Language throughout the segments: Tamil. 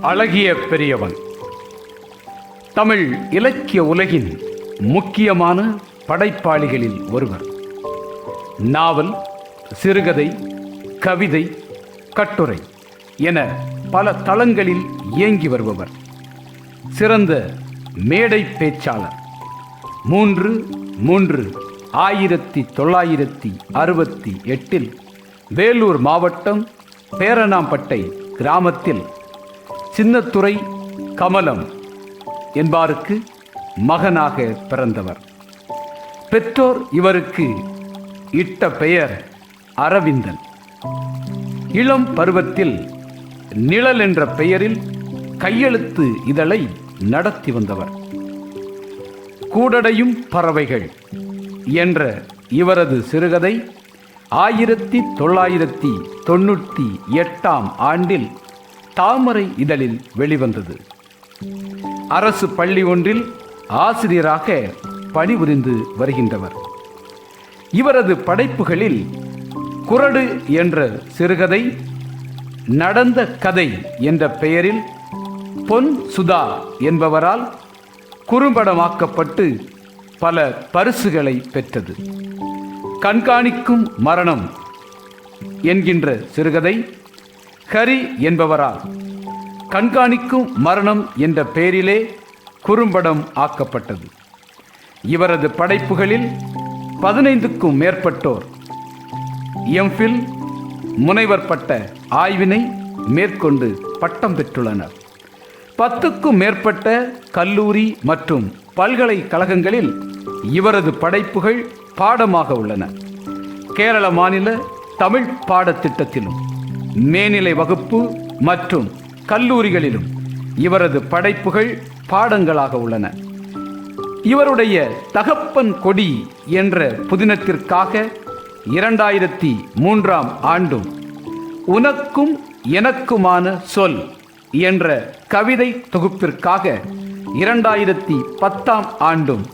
அழகிய பெரியவன் தமிழ் இலக்கிய உலகின் முக்கியமான படைப்பாளிகளில் ஒருவர். நாவல், சிறுகதை, கவிதை, கட்டுரை என பல தளங்களில் இயங்கி வருபவர். சிறந்த மேடை பேச்சாளர். 3/3/1968 வேலூர் மாவட்டம் பேரணாம்பட்டை கிராமத்தில் சின்னத்துரை கமலம் என்பாருக்கு மகனாக பிறந்தவர். பெற்றோர் இவருக்கு இட்ட பெயர் அரவிந்தன். இளம் பருவத்தில் நிழல் என்ற பெயரில் கையெழுத்து இதழை நடத்தி வந்தவர். கூடடையும் பறவைகள் என்ற இவரது சிறுகதை 1998 தாமரை இதழில் வெளிவந்தது. அரசு பள்ளி ஒன்றில் ஆசிரியராக பணிபுரிந்து வருகின்றவர். இவரது படைப்புகளில் குறடு என்ற சிறுகதை, நடந்த கதை என்ற பெயரில் பொன் சுதா என்பவரால் குறும்படமாக்கப்பட்டு பல பரிசுகளை பெற்றது. கண்காணிக்கும் மரணம் என்கின்ற சிறுகதை ஹரி என்பவரால் கண்காணிக்கும் மரணம் என்ற பெயரிலே குறும்படம் ஆக்கப்பட்டது. இவரது படைப்புகளில் 15க்கும் மேற்பட்டோர் எம்ஃபில் முனைவர் பட்ட ஆய்வினை மேற்கொண்டு பட்டம் பெற்றுள்ளனர். 10க்கும் மேற்பட்ட கல்லூரி மற்றும் பல்கலைக்கழகங்களில் இவரது படைப்புகள் பாடமாக உள்ளன. கேரள மாநில தமிழ் பாடத்திட்டத்திலும் மேல்நிலை வகுப்பு மற்றும் கல்லூரிகளிலும் இவரது படைப்புகள் பாடங்களாக உள்ளன. இவருடைய தகப்பன் கொடி என்ற புதினத்திற்காக 2003 ஆண்டும், உனக்கும் எனக்குமான சொல் என்ற கவிதை தொகுப்பிற்காக 2010 ஆண்டும்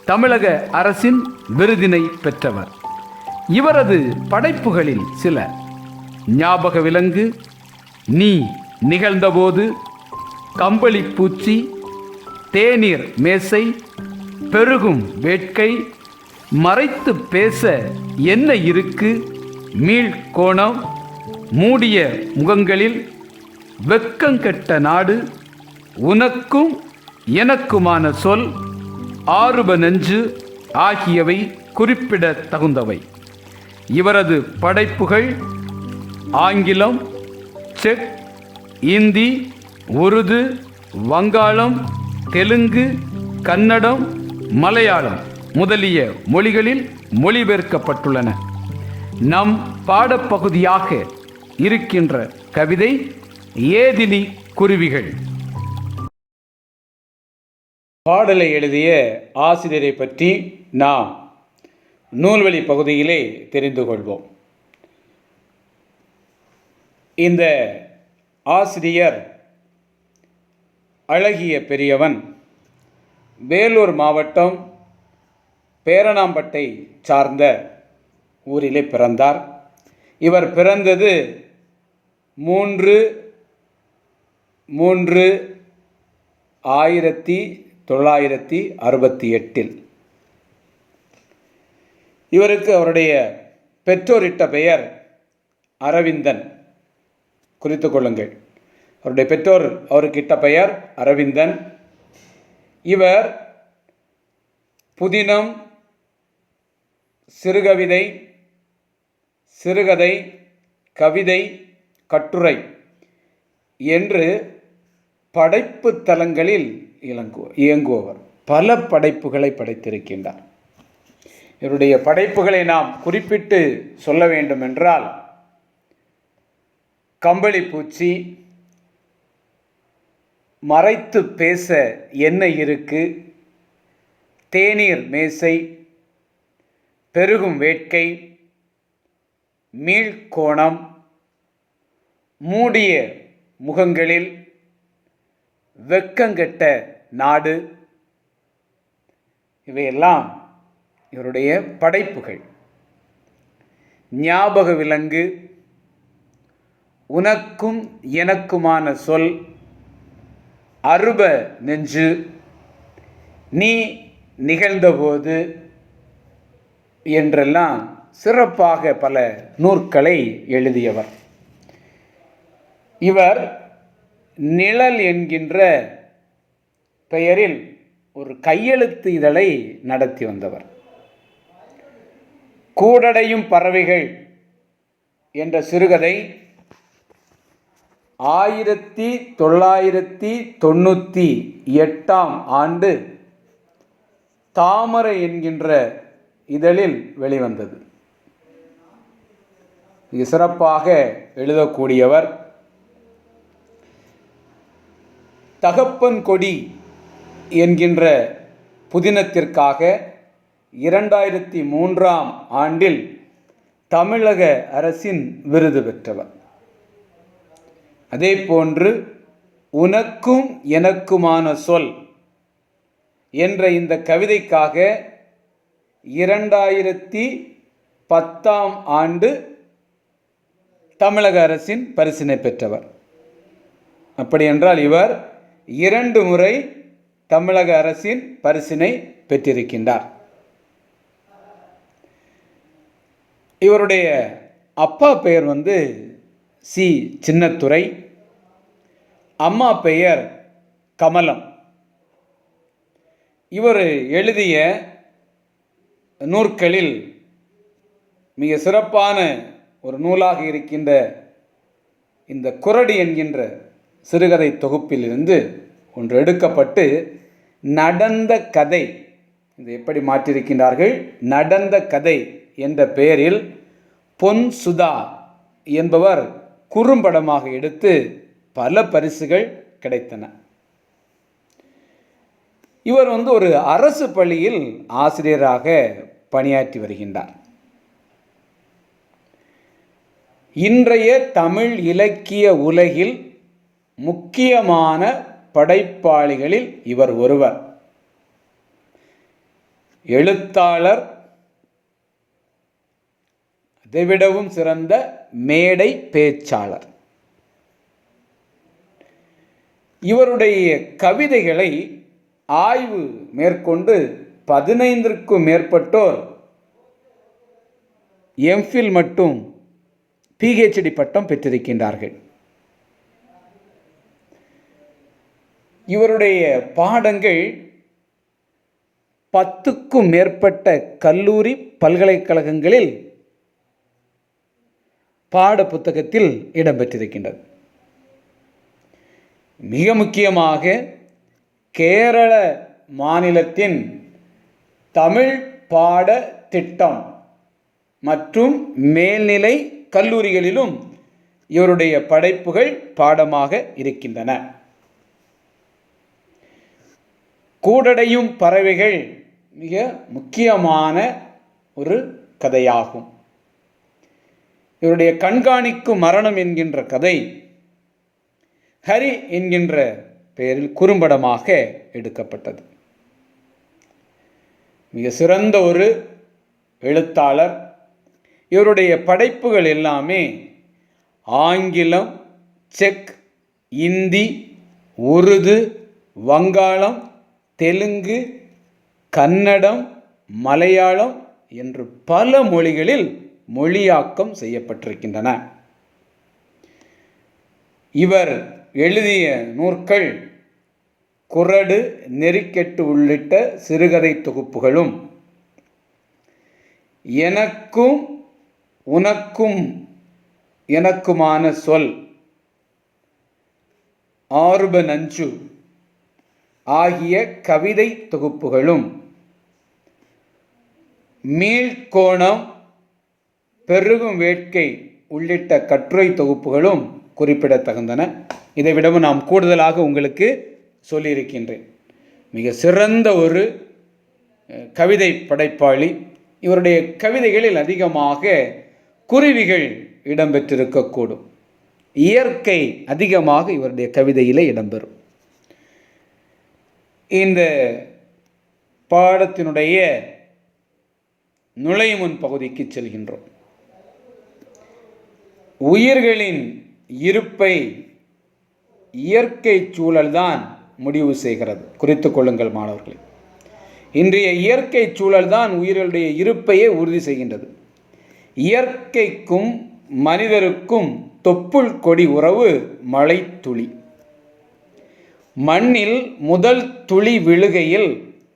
தமிழக அரசின் விருதினை பெற்றவர். இவரது படைப்புகளில் சில: ஞாபக விலங்கு, நீ நிகழ்ந்தபோது, கம்பளி பூச்சி, தேநீர் மேசை, பெருகும் வேட்கை, மறைத்து பேச என்ன இருக்கு, மீள்கோணம், மூடிய முகங்களில், வெக்கங்கெட்ட நாடு, உனக்கும் எனக்குமான சொல், ஆறுப நெஞ்சு ஆகியவை குறிப்பிட தகுந்தவை. இவரது படைப்புகள் ஆங்கிலம், செக், இந்தி, உருது, வங்காளம், தெலுங்கு, கன்னடம், மலையாளம் முதலிய மொழிகளில் மொழிபெயர்க்கப்பட்டுள்ளன. நம் பாடப்பகுதியாக இருக்கின்ற கவிதை ஏதிலி குருவிகள். பாடலை எழுதிய ஆசிரியரை பற்றி நாம் நூல்வழி பகுதியிலே தெரிந்து கொள்வோம். இந்த ஆசிரியர் அழகிய பெரியவன் வேலூர் மாவட்டம் பேரணாம்பட்டை சார்ந்த ஊரிலே பிறந்தார். இவர் பிறந்தது 3/3/1968. இவருக்கு அவருடைய பெற்றோரிட்ட பெயர் அரவிந்தன். குறித்து கொள்ளுங்கள், அவருடைய பெற்றோர் அவருக்கு இட்ட பெயர் அரவிந்தன். இவர் புதினம், சிறுகவிதை, சிறுகதை, கவிதை, கட்டுரை என்று படைப்பு தலங்களில் இயங்குபவர். பல படைப்புகளை படைத்திருக்கின்றார். இவருடைய படைப்புகளை நாம் குறிப்பிட்டு சொல்ல வேண்டுமென்றால், கம்பளி பூச்சி, மறைத்து பேச என்ன இருக்கு, தேநீர் மேசை, பெருகும் வேட்கை, மீள்கோணம், மூடிய முகங்களில், வெக்கங்கெட்ட நாடு, இவையெல்லாம் இவருடைய படைப்புகள். ஞாபக விலங்கு, உனக்கும் எனக்குமான சொல், அருப நெஞ்சு, நீ நிகழ்ந்தபோது என்றெல்லாம் சிறப்பாக பல நூற்களை எழுதியவர். இவர் நிழல் என்கின்ற பெயரில் ஒரு கையெழுத்து இதழை நடத்தி வந்தவர். கூடடையும் பறவைகள் என்ற சிறுகதை 1998 ஆண்டு தாமரை என்கின்ற இதழில் வெளிவந்தது. இது சிறப்பாக எழுதக்கூடியவர். தகப்பன் கொடி என்கின்ற புதினத்திற்காக 2003 ஆண்டில் தமிழக அரசின் விருது பெற்றவர். அதே போன்று உனக்கும் எனக்குமான சொல் என்ற இந்த கவிதைக்காக 2010 ஆண்டு தமிழக அரசின் பரிசினை பெற்றவர். அப்படியென்றால் இவர் 2 முறை தமிழக அரசின் பரிசினை பெற்றிருக்கின்றார். இவருடைய அப்பா பெயர் சி. சின்னத்துரை, அம்மா பெயர் கமலம். இவர் எழுதிய நூற்களில் மிக சிறப்பான ஒரு நூலாக இருக்கின்ற இந்த குறடி என்கின்ற சிறுகதை தொகுப்பிலிருந்து ஒன்று எடுக்கப்பட்டு நடந்த கதை, இது எப்படி மாற்றியிருக்கின்றார்கள், நடந்த கதை என்ற பெயரில் பொன் சுதா என்பவர் குறும்படமாக எடுத்து பல பரிசுகள் கிடைத்தன. இவர் ஒரு அரசு பள்ளியில் ஆசிரியராக பணியாற்றி வருகின்றார். இன்றைய தமிழ் இலக்கிய உலகில் முக்கியமான படைப்பாளிகளில் இவர் ஒருவர். எழுத்தாளர், அதைவிடவும் சிறந்த மேடை பேச்சாளர். இவருடைய கவிதைகளை ஆய்வு மேற்கொண்டு 15க்கும் மேற்பட்டோர் எம்ஃபில் மற்றும் PhD பட்டம் பெற்றிருக்கின்றார்கள். இவருடைய பாடங்கள் 10க்கும் மேற்பட்ட கல்லூரி பல்கலைக்கழகங்களில் பாட புத்தகத்தில் இடம்பெற்றிருக்கின்றது. மிக முக்கியமாக கேரள மாநிலத்தின் தமிழ் பாட திட்டம் மற்றும் மேல்நிலை கல்லூரிகளிலும் இவருடைய படைப்புகள் பாடமாக இருக்கின்றன. கூடடையும் பறவைகள் மிக முக்கியமான ஒரு கதையாகும். இவருடைய கண்காணிக்கும் மரணம் என்கின்ற கதை ஹரி என்கின்ற பெயரில் குறும்படமாக எடுக்கப்பட்டது. மிக சிறந்த ஒரு எழுத்தாளர். இவருடைய படைப்புகள் எல்லாமே ஆங்கிலம், செக், இந்தி, உருது, வங்காளம், தெலுங்கு, கன்னடம், மலையாளம் என்று பல மொழிகளில் மொழியாக்கம் செய்யப்பட்டிருக்கின்றன. இவர் எழுதிய நூற்கள் குறடு, நெறிக்கெட்டு உள்ளிட்ட சிறுகதை தொகுப்புகளும், எனக்கும் உனக்கும் எனக்குமான சொல், ஆருப நஞ்சு ஆகிய கவிதை தொகுப்புகளும், மீள்கோணம், பெருகும் வேட்கை உள்ளிட்ட கட்டுரை தொகுப்புகளும் குறிப்பிடத்தகுந்தன. இதை விடவும் நாம் கூடுதலாக உங்களுக்கு சொல்லியிருக்கின்றேன். மிக சிறந்த ஒரு கவிதை படைப்பாளி. இவருடைய கவிதைகளில் அதிகமாக குருவிகள் இடம்பெற்றிருக்கக்கூடும். இயற்கை அதிகமாக இவருடைய கவிதையிலே இடம்பெறும். இந்த பாடத்தினுடைய நுழைமுன் பகுதிக்கு செல்கின்றோம். உயிர்களின் இருப்பை இயற்கை சூழல்தான் முடிவு செய்கிறது. குறித்து கொள்ளுங்கள் மாணவர்களே. இன்றைய இயற்கை சூழல் தான் உயிர்களுடைய இருப்பையே உறுதி செய்கின்றது. இயற்கைக்கும் மனிதருக்கும் தொப்புள் கொடி உறவு மழை துளி. மண்ணில் முதல் துளி விழுகையில்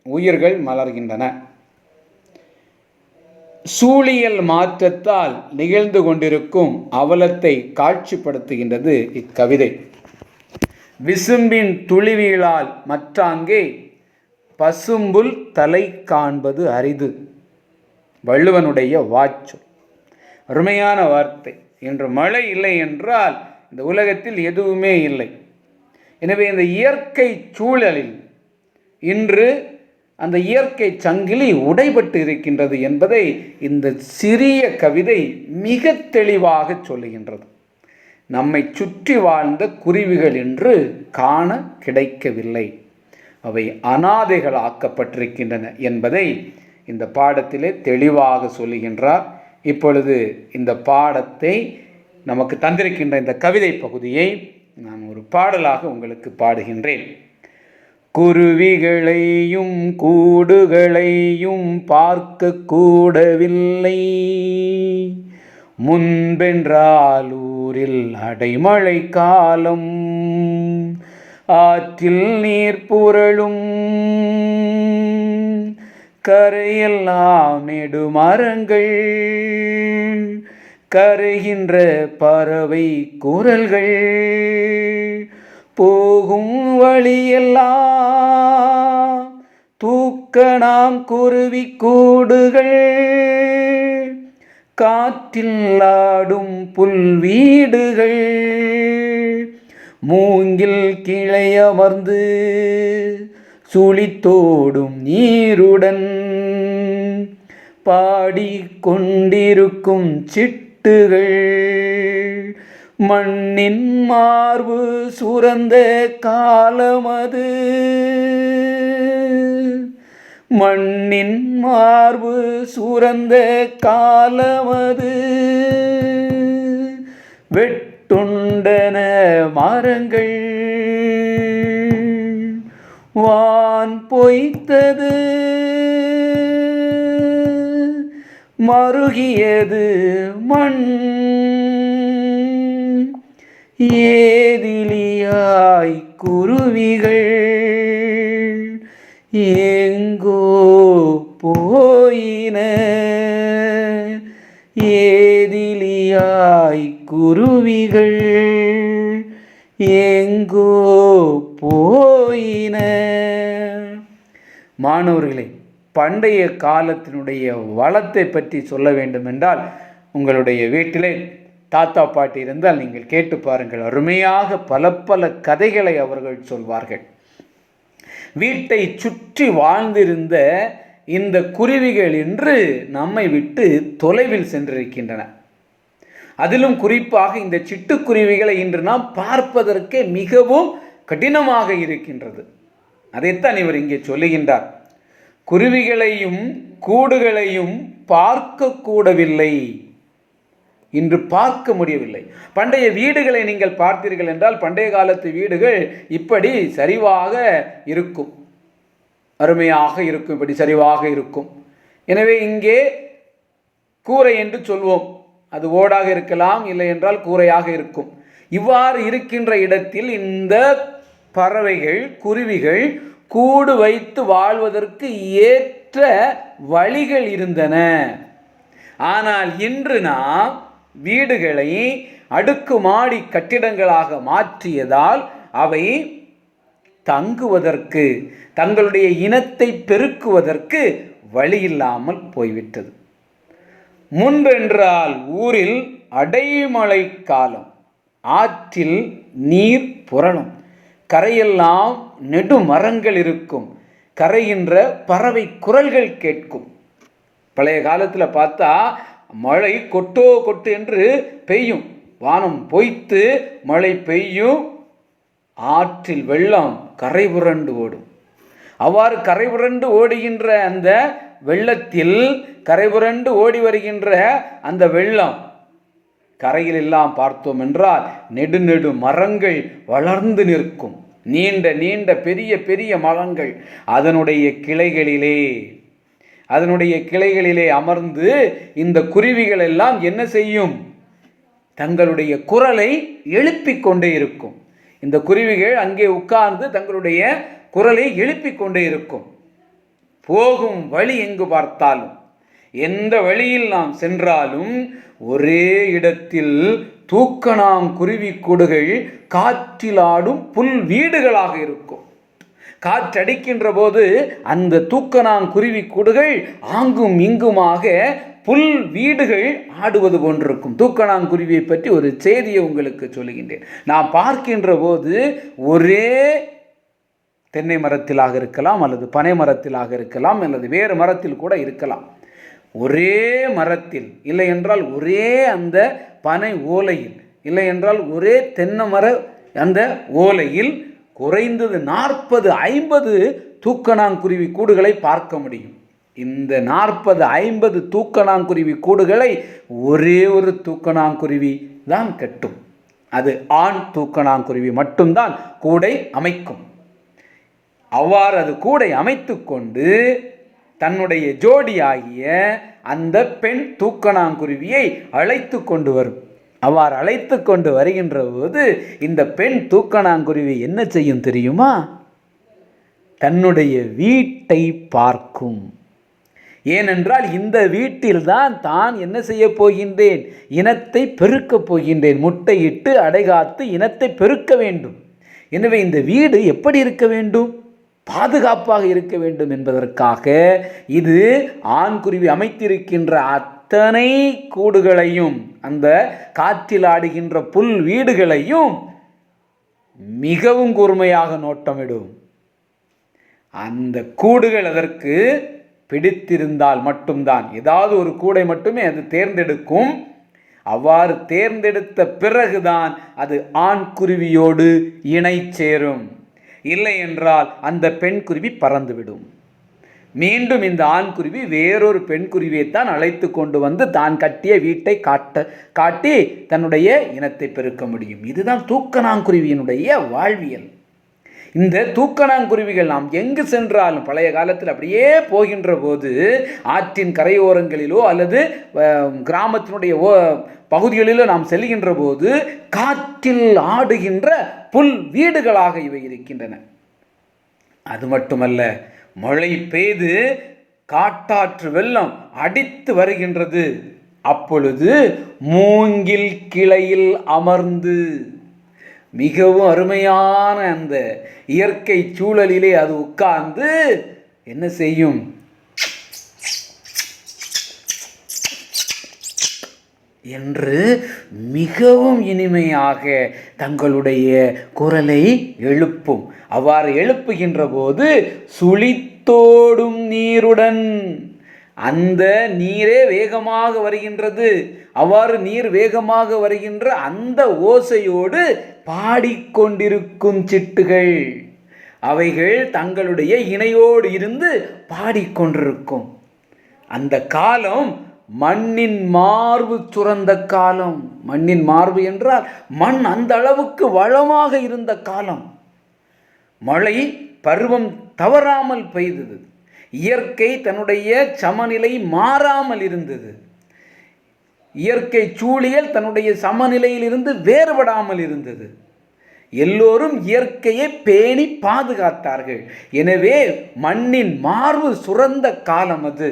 உயிர்கள் மலர்கின்றன. சூழியல் மாற்றத்தால் நிகழ்ந்து கொண்டிருக்கும் அவலத்தை காட்சிப்படுத்துகின்றது இக்கவிதை. விசும்பின் துளிவீழால் மற்றாங்கே பசும்புல் தலை காண்பது அரிது. வள்ளுவனுடைய வாச்சு. அருமையான வார்த்தை. இன்று மழை இல்லை என்றால் இந்த உலகத்தில் எதுவுமே இல்லை. எனவே இந்த இயற்கை சூழலில் இன்று அந்த இயற்கை சங்கிலி உடைபட்டு இருக்கின்றது என்பதை இந்த சிறிய கவிதை மிக தெளிவாக சொல்லுகின்றது. நம்மை சுற்றி வாழ்ந்த குருவிகள் இன்று காண கிடைக்கவில்லை. அவை அனாதைகள் ஆக்கப்பட்டிருக்கின்றன என்பதை இந்த பாடத்திலே தெளிவாக சொல்லுகின்றார். இப்பொழுது இந்த பாடத்தை நமக்கு தந்திருக்கின்ற இந்த கவிதை பகுதியை நான் ஒரு பாடலாக உங்களுக்கு பாடுகின்றேன். குருவிகளையும் கூடுகளையும் பார்க்க கூடவில்லை, முன்பென்றால் ஊரில் அடைமழை காலம், ஆற்றில் நீர் புரளும் கரையெல்லாம் நெடுமரங்கள், கரைகின்ற பறவை குரல்கள், போகும் வழியெல்லாம் தூக்கணாம் குருவி கூடுகள், காற்றில் ஆடும் புல்வீடுகள், மூங்கில் கிளையமர்ந்து சுழித்தோடும் நீருடன் பாடிக்கொண்டிருக்கும் சிட்டுகள், மண்ணின் மார்பு சுரந்த காலமது, மண்ணின் மார்பு சுரந்த காலமது, வெட்டுண்டன மரங்கள், வான் பொய்த்தது, மருகியது மண், ஏதிலியாய் குருவிகள் எங்கோ போயின, ஏதிலியாய் குருவிகள் எங்கோ போயின. மாணவர்களே, பண்டைய காலத்தினுடைய வளத்தை பற்றி சொல்ல வேண்டும் என்றால் உங்களுடைய வீட்டிலே தாத்தா பாட்டி இருந்தால் நீங்கள் கேட்டு பாருங்கள். அருமையாக பல பல கதைகளை அவர்கள் சொல்வார்கள். வீட்டை சுற்றி வாழ்ந்திருந்த இந்த குருவிகள் இன்று நம்மை விட்டு தொலைவில் சென்றிருக்கின்றன. அதிலும் குறிப்பாக இந்த சிட்டுக்குருவிகளை இன்று நாம் பார்ப்பதற்கே மிகவும் கடினமாக இருக்கின்றது. அதைத்தான் இவர் இங்கே சொல்லுகின்றார். குருவிகளையும் கூடுகளையும் பார்க்க கூடவில்லை, இன்று பார்க்க முடியவில்லை. பண்டைய வீடுகளை நீங்கள் பார்த்தீர்கள் என்றால் பண்டைய காலத்து வீடுகள் இப்படி சரிவாக இருக்கும், அருமையாக இருக்கும், இப்படி சரிவாக இருக்கும். எனவே இங்கே கூரை என்று சொல்வோம். அது ஓடாக இருக்கலாம், இல்லை என்றால் கூரையாக இருக்கும். இவ்வாறு இருக்கின்ற இடத்தில் இந்த பறவைகள் குருவிகள் கூடு வைத்து வாழ்வதற்கு ஏற்ற வழிகள் இருந்தன. ஆனால் இன்று நாம் வீடுகளை அடுக்குமாடி கட்டிடங்களாக மாற்றியதால் அவை தங்குவதற்கு, தங்களுடைய இனத்தை பெருக்குவதற்கு வழியில்லாமல் போய்விட்டது. முன்பென்றால் ஊரில் அடைமழை காலம், ஆற்றில் நீர் புரளும், கரையெல்லாம் நெடுமரங்கள் இருக்கும், கரைகின்ற பறவை குரல்கள் கேட்கும். பழைய காலத்தில் பார்த்தா மழை கொட்டோ கொட்டு என்று பெய்யும், வானம் பொய்த்து மழை பெய்யும், ஆற்றில் வெள்ளம் கரை புரண்டு ஓடும். அவ்வாறு கரை புரண்டு ஓடுகின்ற அந்த வெள்ளத்தில், கரை புரண்டு ஓடி வருகின்ற அந்த வெள்ளம் கரையில் எல்லாம் பார்த்தோம் என்றால் நெடு நெடு மரங்கள் வளர்ந்து நிற்கும். நீண்ட நீண்ட பெரிய பெரிய மரங்கள் அதனுடைய கிளைகளிலே அமர்ந்து இந்த குருவிகள் எல்லாம் என்ன செய்யும்? தங்களுடைய குரலை எழுப்பிக் கொண்டே இருக்கும். இந்த குருவிகள் அங்கே உட்கார்ந்து தங்களுடைய குரலை எழுப்பிக் கொண்டே இருக்கும். போகும் வழி எங்கு பார்த்தாலும், எந்த வழியில் நாம் சென்றாலும் ஒரே இடத்தில் தூக்கணாங்குருவி கூடுகள் காற்றில் ஆடும் புல் வீடுகளாக இருக்கும். காற்றடிக்கின்ற போது அந்த தூக்கணாங்குருவி கூடுகள் ஆங்கும் இங்குமாக புல் வீடுகள் ஆடுவது போன்றிருக்கும். தூக்கணாங்குருவியை பற்றி ஒரு செய்தியை உங்களுக்கு சொல்லுகின்றேன். நான் பார்க்கின்ற போது ஒரே தென்னை மரத்திலாக இருக்கலாம், அல்லது பனை மரத்திலாக இருக்கலாம், அல்லது வேறு மரத்தில் கூட இருக்கலாம். ஒரே மரத்தில், இல்லை என்றால் ஒரே அந்த பனை ஓலையில், இல்லை என்றால் ஒரே தென்னை மர அந்த ஓலையில் குறைந்தது 40-50 தூக்கணாங்குருவி கூடுகளை பார்க்க முடியும். இந்த 40-50 தூக்கணாங்குருவி கூடுகளை ஒரே ஒரு தூக்கணாங்குருவி தான் கட்டும். அது ஆண் தூக்கணாங்குருவி மட்டும்தான் கூடை அமைக்கும். அவ்வாறு அது கூடை அமைத்து கொண்டு தன்னுடைய ஜோடியாகிய அந்த பெண் தூக்கணாங்குருவியை அழைத்து கொண்டு வரும். அவ்வாறு அழைத்து கொண்டு வருகின்ற போது இந்த பெண் தூக்கணாங்குருவி என்ன செய்யும் தெரியுமா? தன்னுடைய வீட்டை பார்க்கும். ஏனென்றால் இந்த வீட்டில்தான் தான் என்ன செய்ய போகின்றேன்? இனத்தை பெருக்கப் போகின்றேன். முட்டையிட்டு அடைகாத்து இனத்தை பெருக்க வேண்டும். எனவே இந்த வீடு எப்படி இருக்க வேண்டும்? பாதுகாப்பாக இருக்க வேண்டும் என்பதற்காக இது ஆண்குருவி அமைத்திருக்கின்ற அத்தனை கூடுகளையும், அந்த காற்றில் ஆடுகின்ற புல் வீடுகளையும் மிகவும் கூர்மையாக நோட்டமிடும். அந்த கூடுகள் அதற்கு பிடித்திருந்தால் மட்டும்தான், ஏதாவது ஒரு கூடை மட்டுமே அது தேர்ந்தெடுக்கும். அவ்வாறு தேர்ந்தெடுத்த பிறகுதான் அது ஆண் குருவியோடு இணை சேரும். இல்லை என்றால் அந்த பெண் குருவி பறந்துவிடும். மீண்டும் இந்த ஆண்குருவி வேறொரு பெண் குருவியைத்தான் அழைத்து கொண்டு வந்து தான் கட்டிய வீட்டை காட்டி தன்னுடைய இனத்தை பெருக்க முடியும். இதுதான் தூக்கணாங்குருவியினுடைய வாழ்வியல். இந்த தூக்கணாங்குருவிகள் நாம் எங்கு சென்றாலும், பழைய காலத்தில் அப்படியே போகின்ற போது ஆற்றின் கரையோரங்களிலோ அல்லது கிராமத்தினுடைய பகுதிகளிலோ நாம் செல்கின்ற போது காற்றில் ஆடுகின்ற புல் வீடுகளாக இவை இருக்கின்றன. அது மட்டுமல்ல, மழை பெய்து காட்டாற்று வெள்ளம் அடித்து வருகின்றது. அப்பொழுது மூங்கில் கிளையில் அமர்ந்து மிகவும் அருமையான அந்த இயற்கை சூழலிலே அது உட்கார்ந்து என்ன செய்யும்? என்று மிகவும் இனிமையாக தங்களுடைய குரலை எழுப்பும். அவ்வாறு எழுப்புகின்ற போது சுழித்தோடும் நீருடன், அந்த நீரே வேகமாக வருகின்றது. அவ்வாறு நீர் வேகமாக வருகின்ற அந்த ஓசையோடு பாடிக்கொண்டிருக்கும் சிட்டுகள், அவைகள் தங்களுடைய இணையோடு இருந்து பாடிக்கொண்டிருக்கும். அந்த காலம் மண்ணின் மார்பு சுரந்த காலம். மண்ணின் மார்பு என்றால் மண் அந்த அளவுக்கு வளமாக இருந்த காலம். மழை பருவம் தவறாமல் பெய்தது. இயற்கை தன்னுடைய சமநிலை மாறாமல் இருந்தது. இயற்கை சூழியல் தன்னுடைய சமநிலையில் இருந்து வேறுபடாமல் இருந்தது. எல்லோரும் இயற்கையை பேணி பாதுகாத்தார்கள். எனவே மண்ணின் மார்பு சுரந்த காலம் அது.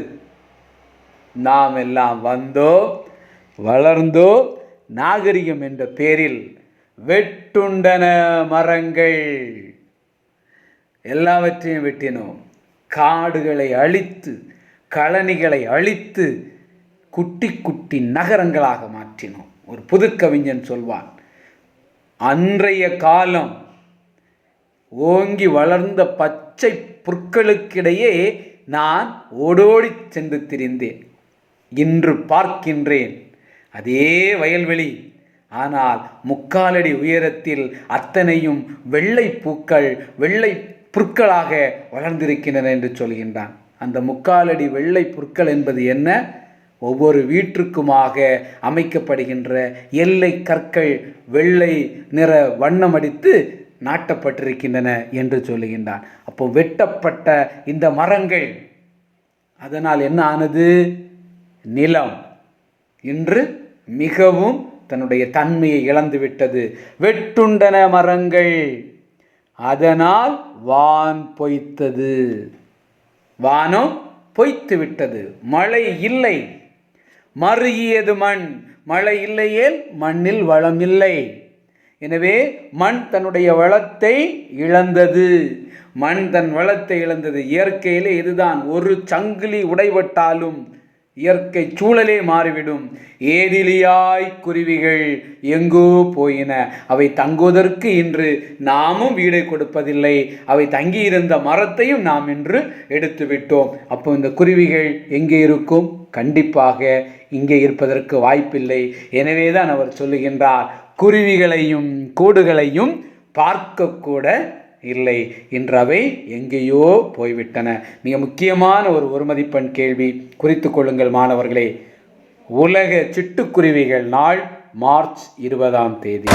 நாம் எல்லாம் வந்தோம், வளர்ந்தோம், நாகரிகம் என்ற பேரில் வெட்டுண்டன மரங்கள், எல்லாவற்றையும் வெட்டினோம். காடுகளை அழித்து, கழனிகளை அழித்து குட்டி குட்டி நகரங்களாக மாற்றினோம். ஒரு புதுக்கவிஞன் சொல்வான், அன்றைய காலம் ஓங்கி வளர்ந்த பச்சை புற்களுக்கிடையே நான் ஓடோடி சென்று திரிந்தேன். இன்று பார்க்கின்றேன் அதே வயல்வெளி, ஆனால் 3/4 அடி உயரத்தில் அத்தனையும் வெள்ளை பூக்கள், வெள்ளை புற்களாக வளர்ந்திருக்கின்றன என்று சொல்கின்றான். அந்த 3/4 அடி வெள்ளை புற்கள் என்பது என்ன? ஒவ்வொரு வீட்டிற்குமாக அமைக்கப்படுகின்ற எல்லை கற்கள் வெள்ளை நிற வண்ணம் அடித்து நாட்டப்பட்டிருக்கின்றன என்று சொல்லுகின்றான். அப்போ வெட்டப்பட்ட இந்த மரங்கள் அதனால் என்ன ஆனது? நிலம் இன்று மிகவும் தன்னுடைய தன்மையை இழந்துவிட்டது. வெட்டுண்டன மரங்கள், அதனால் வான் பொய்த்தது. வானம் பொய்த்து விட்டது. மழை இல்லை. மருகியது மண். மழை இல்லையேல் மண்ணில் வளம் இல்லை. எனவே மண் தன்னுடைய வளத்தை இழந்தது. மண் தன் வளத்தை இழந்தது. இயற்கையிலே இதுதான். ஒரு சங்கிலி உடைபட்டாலும் இயற்கை சூழலே மாறிவிடும். ஏதிலியாய் குருவிகள் எங்கோ போயின. அவை தங்குவதற்கு இன்று நாமும் வீடை கொடுப்பதில்லை. அவை தங்கியிருந்த மரத்தையும் நாம் இன்று எடுத்து விட்டோம். அப்போ இந்த குருவிகள் எங்கே இருக்கும்? கண்டிப்பாக இங்கே இருப்பதற்கு வாய்ப்பில்லை. எனவேதான் அவர் சொல்லுகின்றார், குருவிகளையும் கூடுகளையும் பார்க்கக்கூட இல்லை. இன்று அவை எங்கேயோ போய்விட்டன. மிக முக்கியமான ஒரு மதிப்பெண் கேள்வி குறித்து கொள்ளுங்கள் மாணவர்களே. உலக சிட்டுக்குருவிகள் நாள் மார்ச் 20ஆம் தேதி.